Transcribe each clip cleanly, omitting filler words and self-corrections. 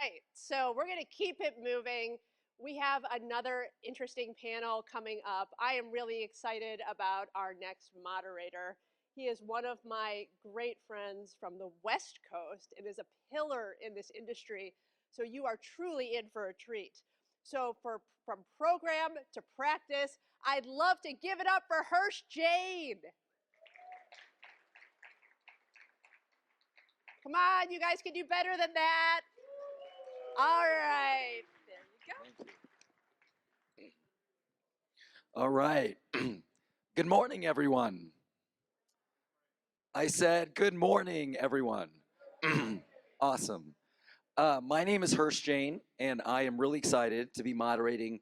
right, so we're going to keep it moving. We have another interesting panel coming up. I am really excited about our next moderator. He is one of my great friends from the West Coast and is a pillar in this industry. So you are truly in for a treat. So from program to practice, I'd love to give it up for Hirsh Jain. Come on, you guys can do better than that. All right, there you go. All right. Good morning, everyone. I said good morning, everyone. Awesome. My name is Hirsh Jain, and I am really excited to be moderating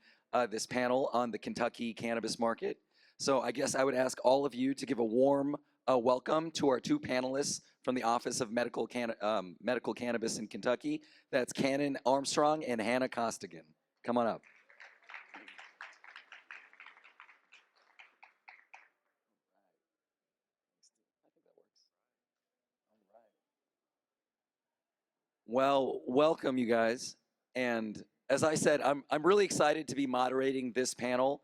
this panel on the Kentucky cannabis market. So I guess I would ask all of you to give a warm welcome to our two panelists from the Office of Medical Cannabis in Kentucky. That's Canon Armstrong and Hannah Costigan. Come on up. Well, welcome, you guys. And as I said, I'm really excited to be moderating this panel,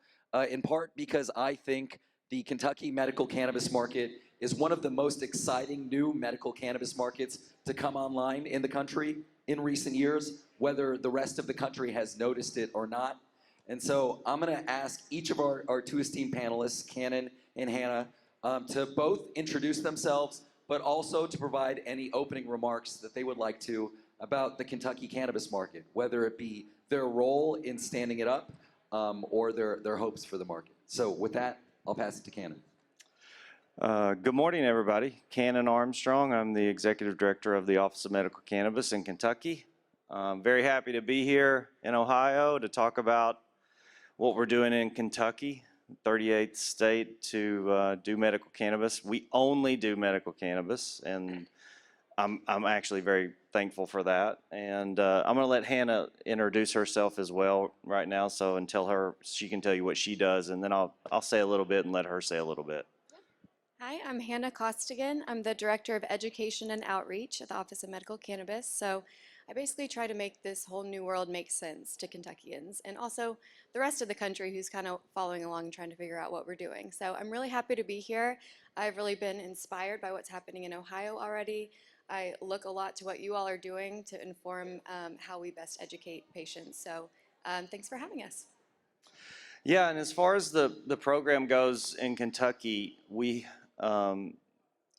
in part because I think the Kentucky medical cannabis market is one of the most exciting new medical cannabis markets to come online in the country in recent years, whether the rest of the country has noticed it or not. And so I'm going to ask each of our two esteemed panelists, Cannon and Hannah, to both introduce themselves, but also to provide any opening remarks that they would like to about the Kentucky cannabis market, whether it be their role in standing it up or their hopes for the market. So with that, I'll pass it to Cannon. Good morning, everybody. Canon Armstrong. I'm the Executive Director of the Office of Medical Cannabis in Kentucky. I'm very happy to be here in Ohio to talk about what we're doing in Kentucky, 38th state to do medical cannabis. We only do medical cannabis, and I'm actually very thankful for that. And I'm going to let Hannah introduce herself as well right now, so and tell her, she can tell you what she does, and then I'll say a little bit and let her say a little bit. Hi, I'm Hannah Costigan. I'm the Director of Education and Outreach at the Office of Medical Cannabis. So I basically try to make this whole new world make sense to Kentuckians and also the rest of the country who's kind of following along and trying to figure out what we're doing. So I'm really happy to be here. I've really been inspired by what's happening in Ohio already. I look a lot to what you all are doing to inform how we best educate patients. So thanks for having us. Yeah, and as far as the program goes in Kentucky,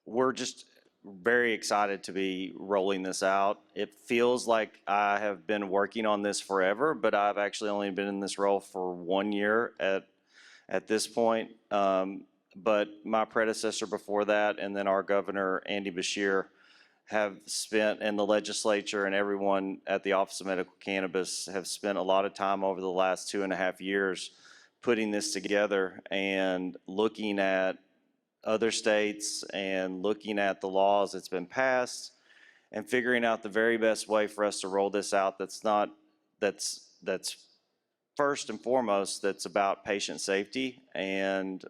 we're just very excited to be rolling this out. It feels like I have been working on this forever, but I've actually only been in this role for 1 year at this point. But my predecessor before that, and then our governor, Andy Beshear, have spent, and the legislature and everyone at the Office of Medical Cannabis have spent a lot of time over the last 2.5 years putting this together and looking at other states and looking at the laws that's been passed and figuring out the very best way for us to roll this out that's first and foremost that's about patient safety and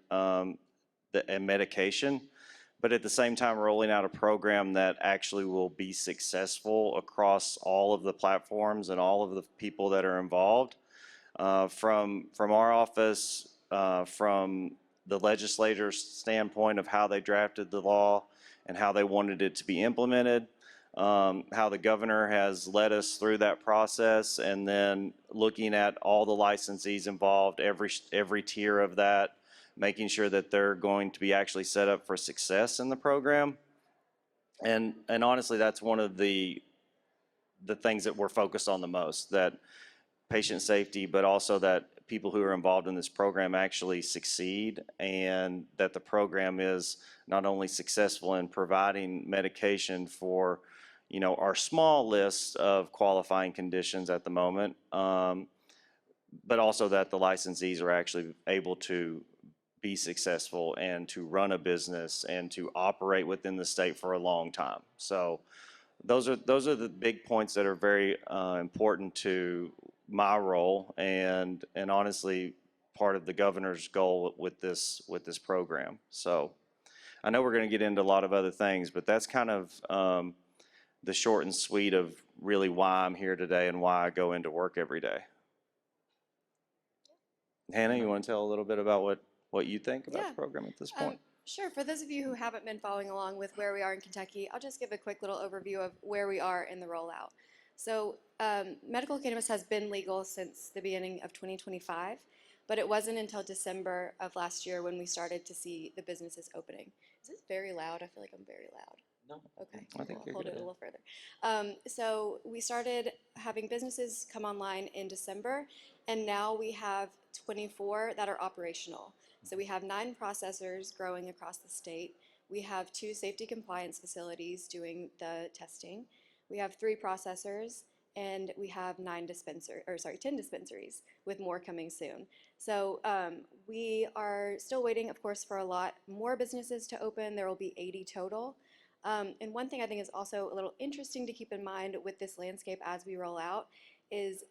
medication, but at the same time rolling out a program that actually will be successful across all of the platforms and all of the people that are involved. From our office, from the legislator's standpoint of how they drafted the law and how they wanted it to be implemented, how the governor has led us through that process, and then looking at all the licensees involved, every tier of that, making sure that they're going to be actually set up for success in the program. And honestly, that's one of the things that we're focused on the most, that patient safety, but also that people who are involved in this program actually succeed, and that the program is not only successful in providing medication for, our small list of qualifying conditions at the moment, but also that the licensees are actually able to be successful and to run a business and to operate within the state for a long time. So those are the big points that are very important to my role and honestly part of the governor's goal with this program. So I know we're going to get into a lot of other things, but that's kind of the short and sweet of really why I'm here today and why I go into work every day. Hannah, you want to tell a little bit about what you think about Yeah. the program at this point? Sure. For those of you who haven't been following along with where we are in Kentucky, I'll just give a quick little overview of where we are in the rollout. So, medical cannabis has been legal since the beginning of 2025, but it wasn't until December of last year when we started to see the businesses opening. Is this very loud? I feel like I'm very loud. No. Okay, I think cool. you're I'll hold good. it a little further. So we started having businesses come online in December, and now we have 24 that are operational. So we have 9 processors growing across the state. We have 2 safety compliance facilities doing the testing. We have 3 processors, and we have 10 dispensaries, with more coming soon. So we are still waiting, of course, for a lot more businesses to open. There will be 80 total. And one thing I think is also a little interesting to keep in mind with this landscape as we roll out is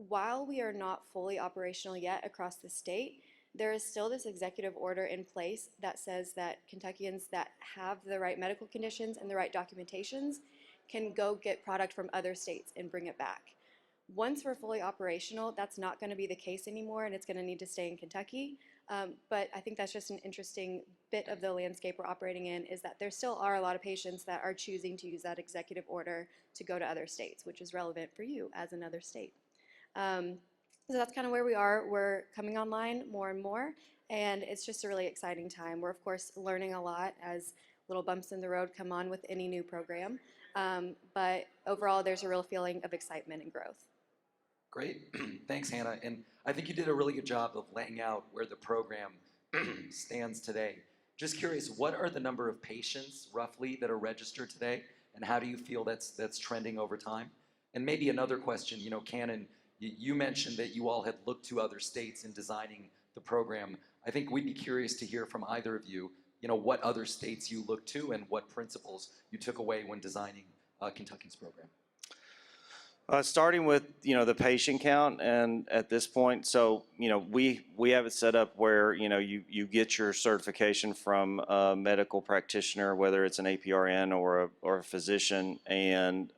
while we are not fully operational yet across the state, there is still this executive order in place that says that Kentuckians that have the right medical conditions and the right documentations can go get product from other states and bring it back. Once we're fully operational, that's not going to be the case anymore, and it's going to need to stay in Kentucky. But I think that's just an interesting bit of the landscape we're operating in, is that there still are a lot of patients that are choosing to use that executive order to go to other states, which is relevant for you as another state. So that's kind of where we are. We're coming online more and more, and it's just a really exciting time. We're, of course, learning a lot as little bumps in the road come on with any new program. But overall, there's a real feeling of excitement and growth. Great. Thanks, Hannah. And I think you did a really good job of laying out where the program stands today. Just curious, what are the number of patients roughly that are registered today, and how do you feel that's trending over time? And maybe another question, Cannon, you mentioned that you all had looked to other states in designing the program. I think we'd be curious to hear from either of you, what other states you looked to and what principles you took away when designing Kentucky's program. Starting with the patient count, and at this point, so we have it set up where you get your certification from a medical practitioner, whether it's an APRN or a physician, and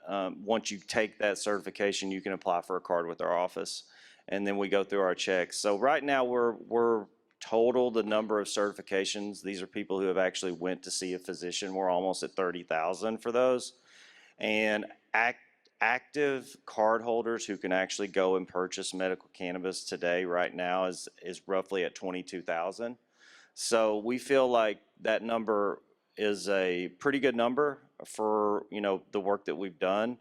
once you take that certification, you can apply for a card with our office, and then we go through our checks. So right now we're total the number of certifications. These are people who have actually went to see a physician. We're almost at 30,000 for those, and active card holders who can actually go and purchase medical cannabis today right now is roughly at 22,000. So we feel like that number is a pretty good number for the work that we've done.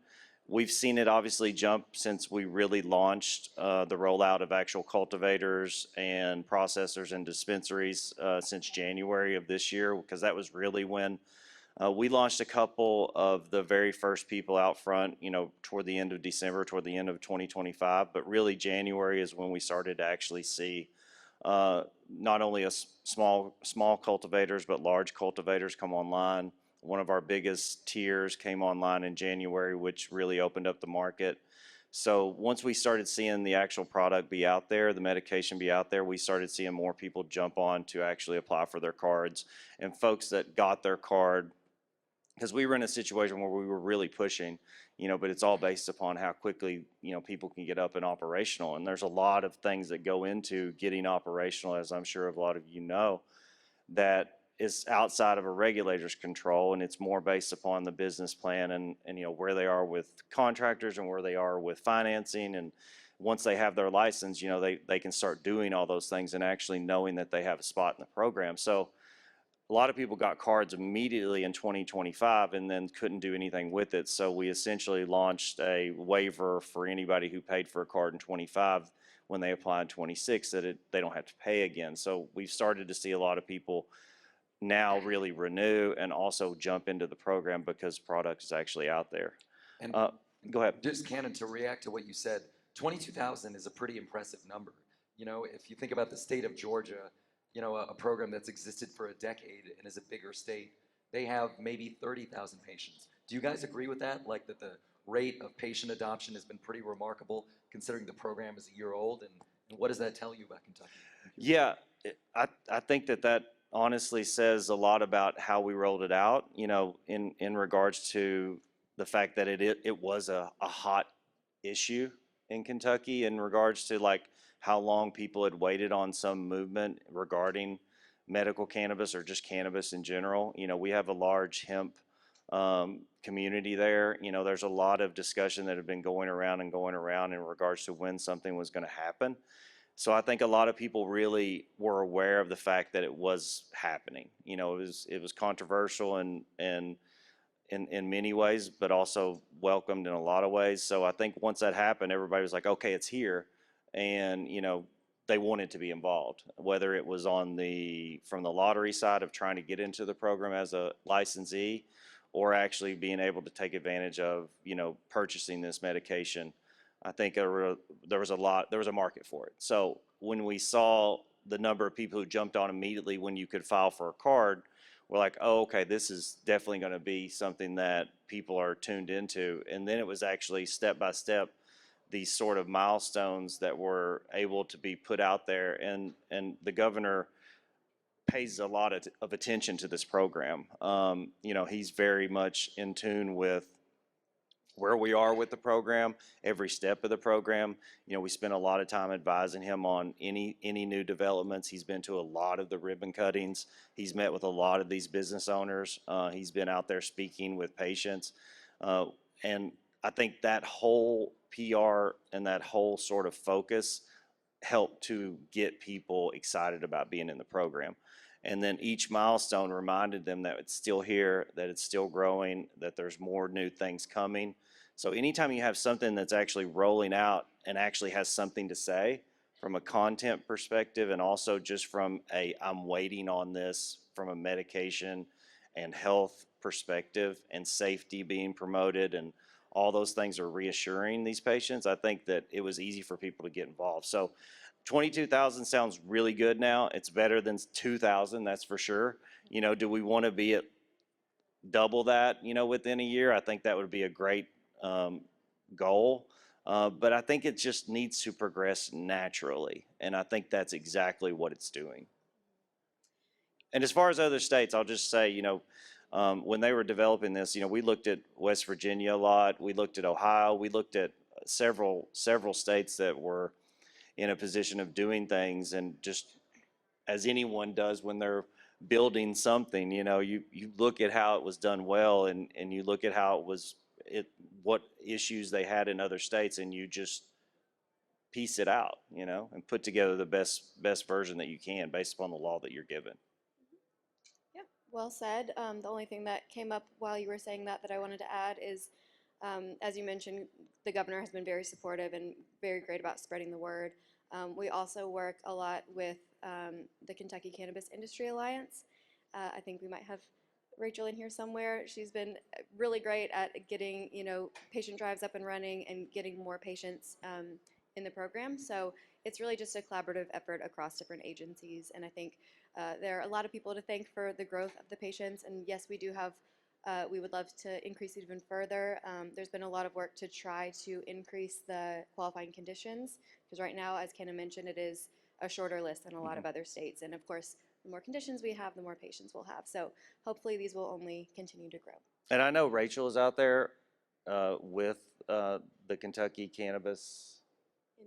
We've seen it obviously jump since we really launched the rollout of actual cultivators and processors and dispensaries since January of this year, because that was really when we launched a couple of the very first people out front, toward the end of December, toward the end of 2025. But really, January is when we started to actually see not only small cultivators, but large cultivators come online. One of our biggest tiers came online in January, which really opened up the market. So once we started seeing the actual product be out there, the medication be out there, we started seeing more people jump on to actually apply for their cards. And folks that got their card, because we were in a situation where we were really pushing, but it's all based upon how quickly, people can get up and operational. And there's a lot of things that go into getting operational, as I'm sure a lot of you know, that is outside of a regulator's control, and it's more based upon the business plan and where they are with contractors and where they are with financing. And once they have their license, they can start doing all those things and actually knowing that they have a spot in the program. So a lot of people got cards immediately in 2025 and then couldn't do anything with it. So we essentially launched a waiver for anybody who paid for a card in 25 when they apply in 26 that they don't have to pay again. So we've started to see a lot of people now really renew and also jump into the program because product is actually out there. And go ahead. Just Cannon, to react to what you said, 22,000 is a pretty impressive number. If you think about the state of Georgia, a program that's existed for a decade and is a bigger state, they have maybe 30,000 patients. Do you guys agree with that? Like that the rate of patient adoption has been pretty remarkable considering the program is a year old, and what does that tell you about Kentucky? Yeah, I think that honestly says a lot about how we rolled it out, in regards to the fact that it was a hot issue in Kentucky in regards to like how long people had waited on some movement regarding medical cannabis or just cannabis in general. You know, we have a large hemp community there. You know, there's a lot of discussion that had been going around and going around in regards to when something was going to happen. So I think a lot of people really were aware of the fact that it was happening. You know, it was controversial and in many ways, but also welcomed in a lot of ways. So I think once that happened, everybody was like, okay, it's here. And, you know, they wanted to be involved, whether it was on from the lottery side of trying to get into the program as a licensee, or actually being able to take advantage of, you know, purchasing this medication. I think there was a market for it. So when we saw the number of people who jumped on immediately when you could file for a card, we're like, oh, okay, this is definitely going to be something that people are tuned into. And then it was actually step by step these sort of milestones that were able to be put out there. And the governor pays a lot of attention to this program. You know, he's very much in tune with where we are with the program, every step of the program. You know, we spend a lot of time advising him on any new developments. He's been to a lot of the ribbon cuttings. He's met with a lot of these business owners. He's been out there speaking with patients. And I think that whole PR and that whole sort of focus helped to get people excited about being in the program. And then each milestone reminded them that it's still here, that it's still growing, that there's more new things coming. So anytime you have something that's actually rolling out and actually has something to say from a content perspective, and also just from I'm waiting on this from a medication and health perspective and safety being promoted, and all those things are reassuring these patients, I think that it was easy for people to get involved. So 22,000 sounds really good now. It's better than 2,000, that's for sure. You know, do we want to be at double that, you know, within a year? I think that would be a great goal. But I think it just needs to progress naturally. And I think that's exactly what it's doing. And as far as other states, I'll just say, you know, when they were developing this, you know, we looked at West Virginia a lot. We looked at Ohio. We looked at several states that were in a position of doing things, and just as anyone does when they're building something, you know, you look at how it was done well, and you look at how what issues they had in other states, and you just piece it out, you know, and put together the best version that you can based upon the law that you're given. Yeah, well said. The only thing that came up while you were saying that I wanted to add is, as you mentioned, the governor has been very supportive and very great about spreading the word. We also work a lot with the Kentucky Cannabis Industry Alliance. I think we might have Rachel in here somewhere. She's been really great at getting, you know, patient drives up and running and getting more patients in the program. So it's really just a collaborative effort across different agencies. And I think there are a lot of people to thank for the growth of the patients. And yes, we do have, we would love to increase it even further. There's been a lot of work to try to increase the qualifying conditions, because right now, as Kenna mentioned, it is a shorter list than a lot of other states. And of course, the more conditions we have, the more patients we'll have. So hopefully these will only continue to grow. And I know Rachel is out there with the Kentucky Cannabis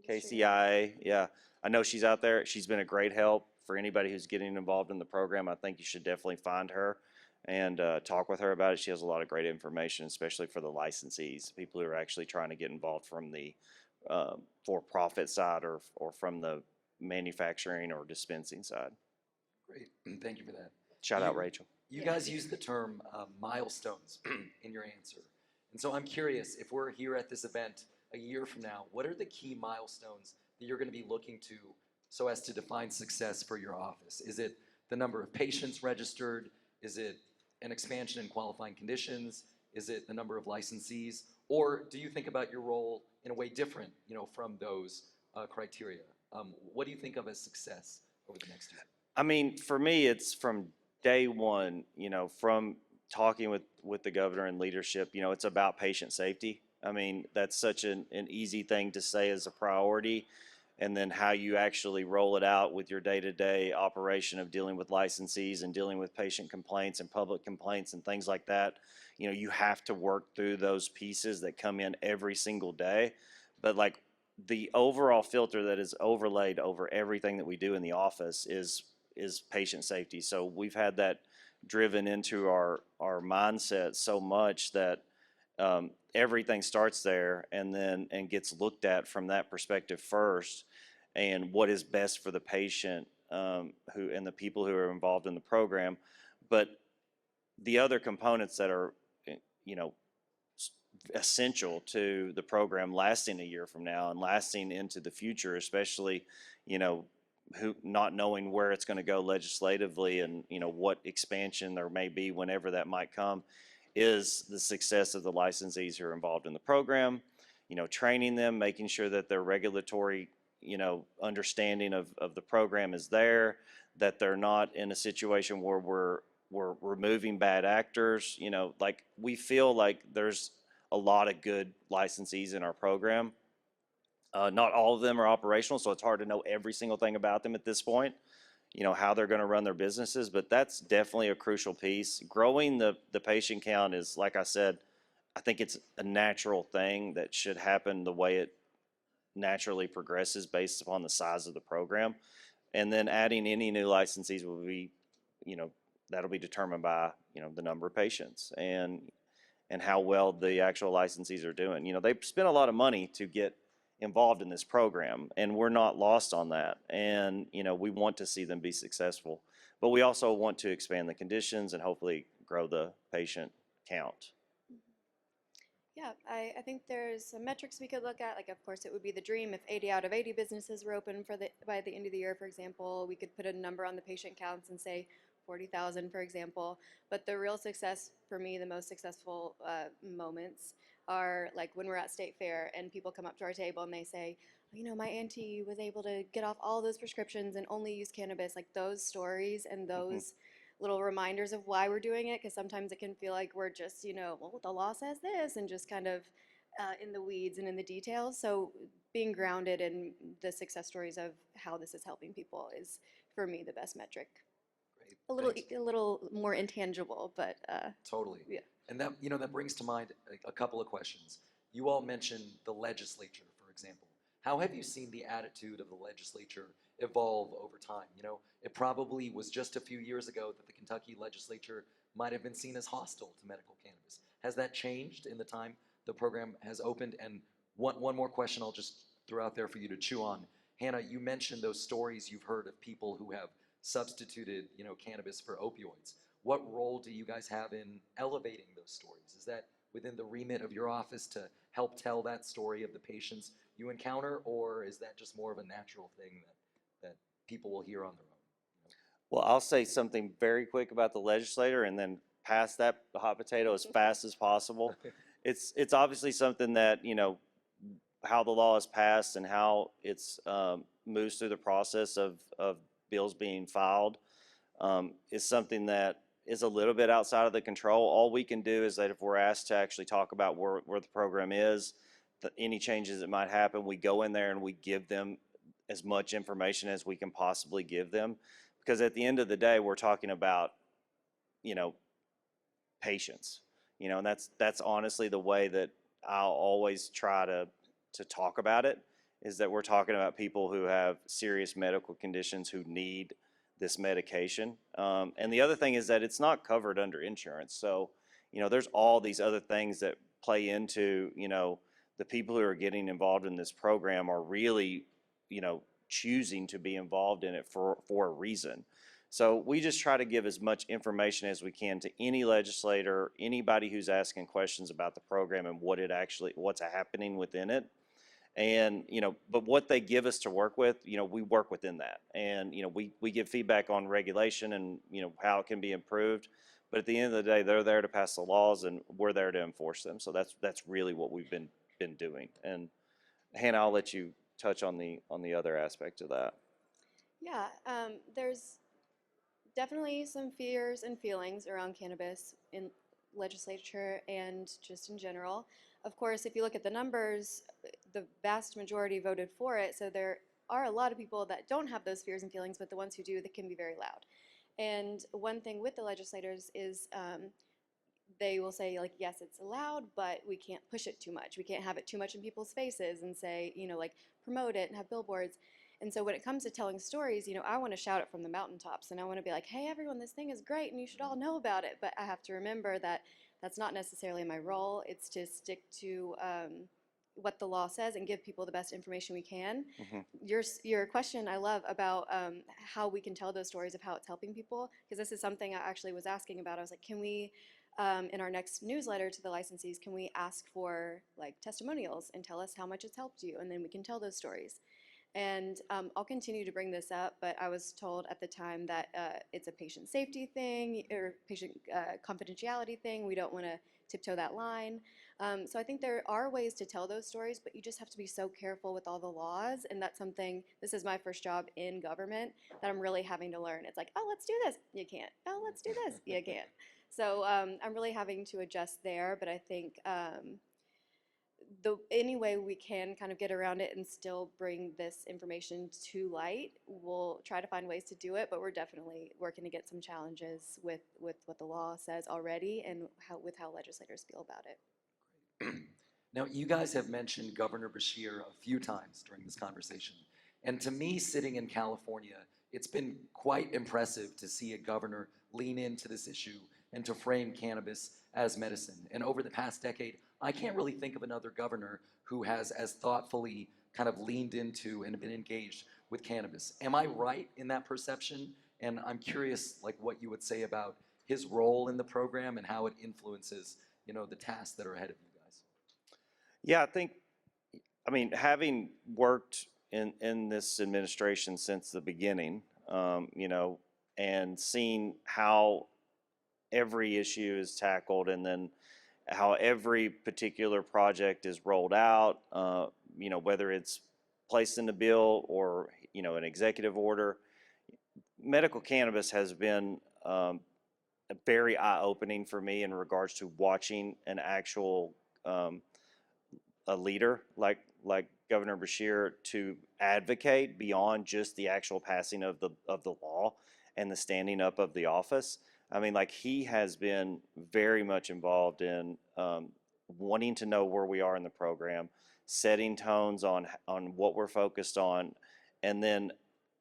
KCIA. Yeah, I know she's out there. She's been a great help for anybody who's getting involved in the program. I think you should definitely find her and talk with her about it. She has a lot of great information, especially for the licensees, people who are actually trying to get involved from the for-profit side or from the manufacturing or dispensing side. Great, thank you for that. Shout out, Rachel. You guys use the term milestones in your answer. And so I'm curious, if we're here at this event a year from now, what are the key milestones that you're going to be looking to so as to define success for your office? Is it the number of patients registered? Is it an expansion in qualifying conditions? Is it the number of licensees? Or do you think about your role in a way different, you know, from those criteria? What do you think of as success over the next year? I mean, for me, it's from day one, you know, from talking with the governor and leadership, you know, it's about patient safety. I mean, that's such an easy thing to say as a priority. and then how you actually roll it out with your day-to-day operation of dealing with licensees and dealing with patient complaints and public complaints and things like that. You know, you have to work through those pieces that come in every single day. But like the overall filter that is overlaid over everything that we do in the office is patient safety. So we've had that driven into our mindset so much that everything starts there and gets looked at from that perspective first, and what is best for the patient who and the people who are involved in the program. But the other components that are, you know, essential to the program lasting a year from now and lasting into the future, especially, you know, not knowing where it's going to go legislatively and, you know, what expansion there may be whenever that might come, is the success of the licensees who are involved in the program, you know, training them, making sure that their regulatory, you know, understanding of the program is there, that they're not in a situation where we're removing bad actors. You know, like we feel like there's a lot of good licensees in our program. Not all of them are operational, so it's hard to know every single thing about them at this point, you know, how they're going to run their businesses, but that's definitely a crucial piece. Growing the patient count is, like I said, I think it's a natural thing that should happen the way it naturally progresses based upon the size of the program. And then adding any new licensees will be, you know, that'll be determined by, you know, the number of patients and how well the actual licensees are doing. You know, they spend a lot of money to get involved in this program, and we're not lost on that. And, you know, we want to see them be successful, but we also want to expand the conditions and hopefully grow the patient count. Yeah, I think there's some metrics we could look at. Like, of course, it would be the dream if 80 out of 80 businesses were open by the end of the year, for example. We could put a number on the patient counts and say 40,000, for example. But the real success for me, the most successful moments are like when we're at State Fair and people come up to our table and they say, you know, my auntie was able to get off all those prescriptions and only use cannabis. Like those stories and those little reminders of why we're doing it, because sometimes it can feel like we're just, you know, well, the law says this, and just kind of in the weeds and in the details. So being grounded in the success stories of how this is helping people is, for me, the best metric. Great. A little more intangible, but Totally. yeah. And that, you know, that brings to mind a couple of questions. You all mentioned the legislature, for example. How have you seen the attitude of the legislature evolve over time? You know, it probably was just a few years ago that the Kentucky legislature might have been seen as hostile to medical cannabis. Has that changed in the time the program has opened? And one more question I'll just throw out there for you to chew on. Hannah, you mentioned those stories you've heard of people who have substituted, you know, cannabis for opioids. What role do you guys have in elevating those stories? Is that within the remit of your office to help tell that story of the patients you encounter, or is that just more of a natural thing that people will hear on their own? You know? Well, I'll say something very quick about the legislator and then pass that hot potato as fast as possible. It's obviously something that, you know, how the law is passed and how it's moves through the process of bills being filed is something that is a little bit outside of the control. All we can do is that if we're asked to actually talk about where the program is, any changes that might happen, we go in there and we give them as much information as we can possibly give them. Because at the end of the day, we're talking about, you know, patients, you know, and that's honestly the way that I'll always try to talk about it, is that we're talking about people who have serious medical conditions who need this medication. And the other thing is that it's not covered under insurance. So, you know, there's all these other things that play into, you know, the people who are getting involved in this program are really, you know, choosing to be involved in it for a reason. So we just try to give as much information as we can to any legislator, anybody who's asking questions about the program and what's happening within it. And, you know, but what they give us to work with, you know, we work within that. And, you know, we give feedback on regulation and, you know, how it can be improved. But at the end of the day, they're there to pass the laws and we're there to enforce them. So that's really what we've been doing. And Hannah, I'll let you touch on the other aspect of that. Yeah, there's definitely some fears and feelings around cannabis in legislature and just in general. Of course, if you look at the numbers, the vast majority voted for it, so there are a lot of people that don't have those fears and feelings, but the ones who do, they can be very loud. And one thing with the legislators is they will say, like, yes, it's allowed, but we can't push it too much. We can't have it too much in people's faces and say, like, promote it and have billboards. And so when it comes to telling stories, I want to shout it from the mountaintops, and I want to be like, hey, everyone, this thing is great and you should all know about it. But I have to remember that that's not necessarily my role. It's to stick to what the law says and give people the best information we can. Mhm. Your question I love about how we can tell those stories of how it's helping people, because this is something I actually was asking about. I was like, can we, in our next newsletter to the licensees, can we ask for like testimonials and tell us how much it's helped you, and then we can tell those stories. And I'll continue to bring this up, but I was told at the time that it's a patient safety thing or patient confidentiality thing. We don't want to tiptoe that line. So I think there are ways to tell those stories, but you just have to be so careful with all the laws. And that's something, this is my first job in government, that I'm really having to learn. It's like, oh, let's do this. You can't. Oh, let's do this. You can't. So I'm really having to adjust there, but I think any way we can kind of get around it and still bring this information to light, we'll try to find ways to do it, but we're definitely working to get some challenges with what the law says already and with how legislators feel about it. Now, you guys have mentioned Governor Beshear a few times during this conversation. And to me, sitting in California, it's been quite impressive to see a governor lean into this issue and to frame cannabis as medicine. And over the past decade, I can't really think of another governor who has as thoughtfully kind of leaned into and been engaged with cannabis. Am I right in that perception? And I'm curious, like, what you would say about his role in the program and how it influences, the tasks that are ahead of you guys. Yeah, I mean, having worked in this administration since the beginning, and seeing how every issue is tackled and then how every particular project is rolled out, whether it's placed in the bill or, an executive order. Medical cannabis has been very eye-opening for me in regards to watching an actual a leader like Governor Beshear to advocate beyond just the actual passing of the law and the standing up of the office. I mean, like, he has been very much involved in wanting to know where we are in the program, setting tones on what we're focused on, and then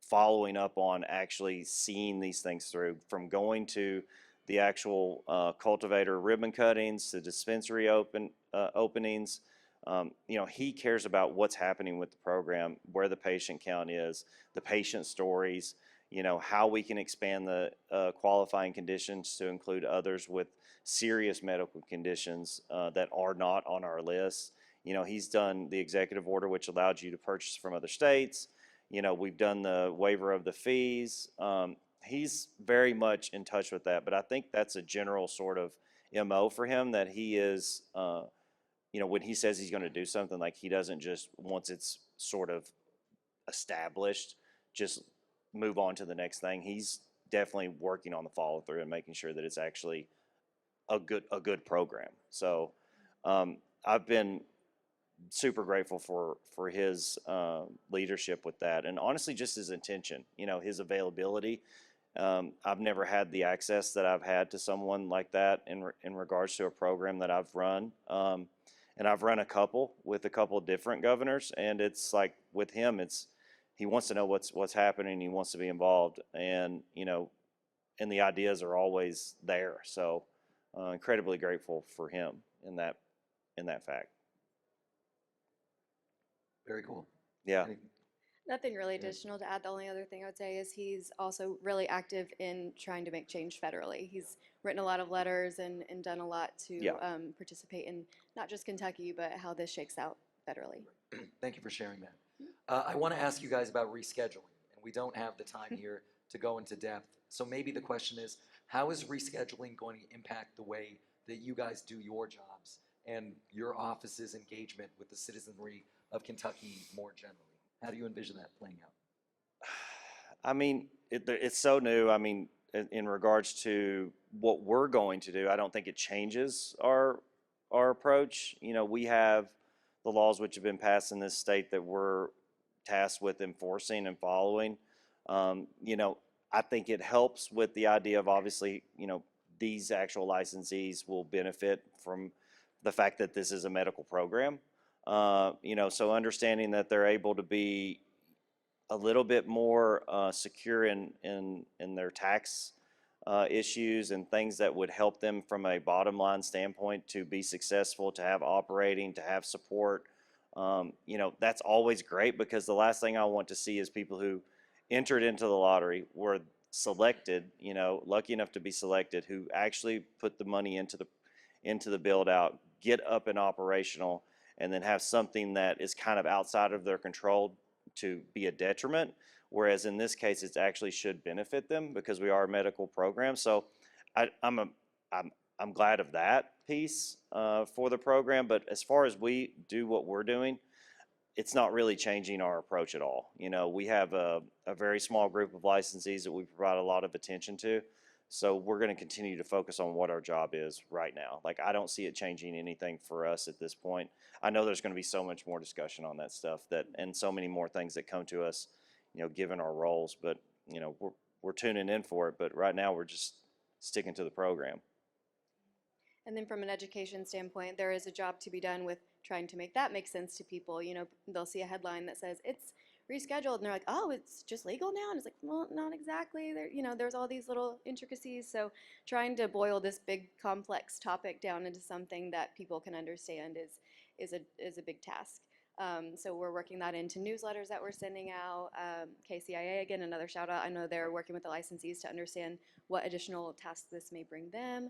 following up on actually seeing these things through, from going to the actual cultivator ribbon cuttings to dispensary openings. He cares about what's happening with the program, where the patient count is, the patient stories, how we can expand the qualifying conditions to include others with serious medical conditions that are not on our list. He's done the executive order, which allowed you to purchase from other states. We've done the waiver of the fees. He's very much in touch with that, but I think that's a general sort of MO for him, that he is, when he says he's going to do something, like, he doesn't just, once it's sort of established, just move on to the next thing. He's definitely working on the follow through and making sure that it's actually a good program. So I've been super grateful for his leadership with that, and honestly just his intention, his availability. I've never had the access that I've had to someone like that in regards to a program that I've run. And I've run a couple with a couple of different governors, and it's like with him, he wants to know what's happening. He wants to be involved, and and the ideas are always there. So incredibly grateful for him in that fact. Very cool. Yeah. Nothing really additional to add. The only other thing I would say is he's also really active in trying to make change federally. He's written a lot of letters and done a lot to participate in not just Kentucky, but how this shakes out federally. Thank you for sharing that. I want to ask you guys about rescheduling, and we don't have the time here to go into depth. So maybe the question is, how is rescheduling going to impact the way that you guys do your jobs and your office's engagement with the citizenry of Kentucky more generally? How do you envision that playing out? I mean, it's so new. I mean, in regards to what we're going to do, I don't think it changes our approach. We have the laws which have been passed in this state that we're tasked with enforcing and following. I think it helps with the idea of obviously, these actual licensees will benefit from the fact that this is a medical program. So understanding that they're able to be a little bit more secure in their tax issues and things that would help them from a bottom line standpoint to be successful, to have operating, to have support. That's always great, because the last thing I want to see is people who entered into the lottery, were selected, lucky enough to be selected, who actually put the money into the build out, get up and operational, and then have something that is kind of outside of their control to be a detriment. Whereas in this case, it actually should benefit them, because we are a medical program. So I'm glad of that piece for the program. But as far as we do what we're doing, it's not really changing our approach at all. We have a very small group of licensees that we provide a lot of attention to. So we're going to continue to focus on what our job is right now. Like, I don't see it changing anything for us at this point. I know there's going to be so much more discussion on that stuff, and so many more things that come to us, given our roles. But, we're tuning in for it. But right now we're just sticking to the program. And then from an education standpoint, there is a job to be done with trying to make that make sense to people. They'll see a headline that says it's rescheduled, and they're like, oh, it's just legal now? And it's like, well, not exactly. There's all these little intricacies. So trying to boil this big complex topic down into something that people can understand is a big task. So we're working that into newsletters that we're sending out. KCIA, again, another shout out. I know they're working with the licensees to understand what additional tasks this may bring them.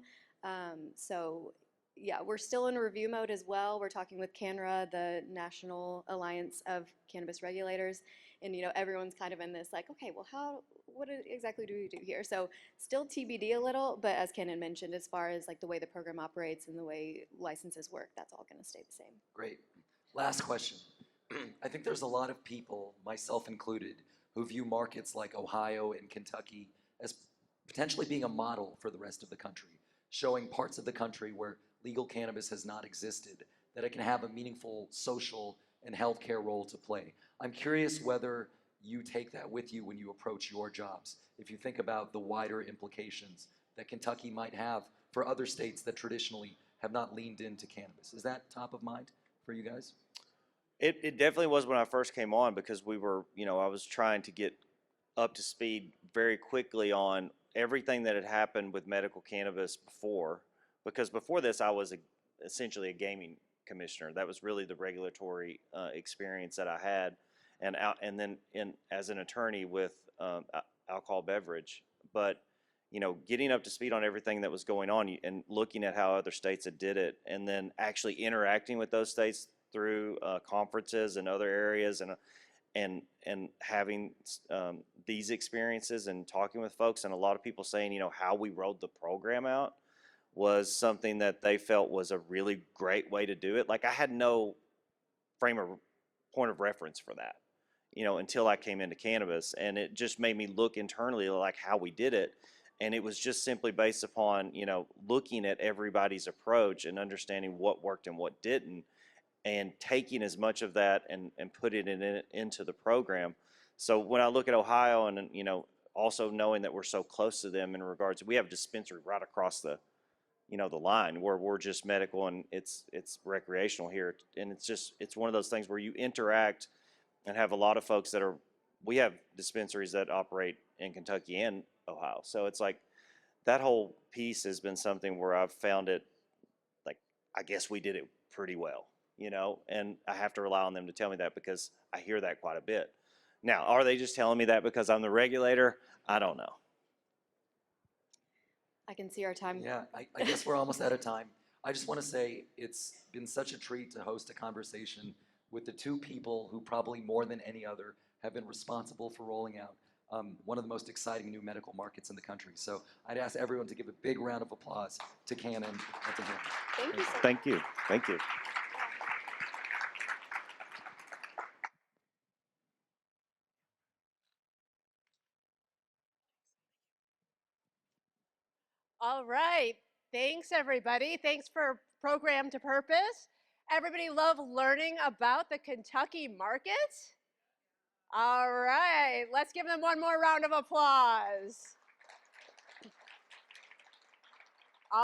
So yeah, we're still in review mode as well. We're talking with CANRA, the National Alliance of Cannabis Regulators, and everyone's kind of in this like, okay, well, what exactly do we do here? So still TBD a little, but as Ken had mentioned, as far as like the way the program operates and the way licenses work, that's all going to stay the same. Great. Last question. I think there's a lot of people, myself included, who view markets like Ohio and Kentucky as potentially being a model for the rest of the country, showing parts of the country where legal cannabis has not existed, that it can have a meaningful social and healthcare role to play. I'm curious whether you take that with you when you approach your jobs, if you think about the wider implications that Kentucky might have for other states that traditionally have not leaned into cannabis. Is that top of mind for you guys? It definitely was when I first came on, because we were, I was trying to get up to speed very quickly on everything that had happened with medical cannabis before. Because before this, I was essentially a gaming commissioner. That was really the regulatory experience that I had, and then as an attorney with alcohol beverage. But getting up to speed on everything that was going on and looking at how other states had did it, and then actually interacting with those states through conferences and other areas, and having these experiences and talking with folks, and a lot of people saying, how we rolled the program out was something that they felt was a really great way to do it. Like, I had no point of reference for that, until I came into cannabis, and it just made me look internally like how we did it. And it was just simply based upon, looking at everybody's approach and understanding what worked and what didn't, and taking as much of that and putting it into the program. So when I look at Ohio, and also knowing that we're so close to them in regards, we have a dispensary right across the line, where we're just medical and it's recreational here. And it's one of those things where you interact and have a lot of folks we have dispensaries that operate in Kentucky and Ohio. So it's like that whole piece has been something where I've found it, like, I guess we did it pretty well, and I have to rely on them to tell me that, because I hear that quite a bit. Now, are they just telling me that because I'm the regulator? I don't know. I can see our time. Yeah, I guess we're almost out of time. I just want to say it's been such a treat to host a conversation with the two people who probably more than any other have been responsible for rolling out one of the most exciting new medical markets in the country. So I'd ask everyone to give a big round of applause to Cannon and to him. Thank you so much. Thank you. Thank you. All right. Thanks, everybody. Thanks for Program to Purpose. Everybody love learning about the Kentucky market? All right, let's give them one more round of applause.